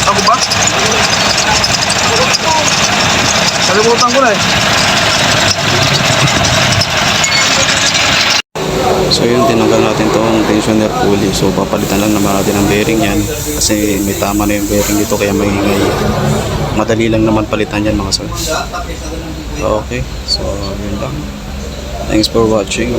Ako ba? Kalimutan ko na eh. So yun, tinanggal natin tong tensioner pulley. So papalitan lang naman natin ang bearing yan kasi may tama na yung bearing dito kaya maingay. Madali lang naman palitan yan mga sir. Okay, so yun lang. Thanks for watching.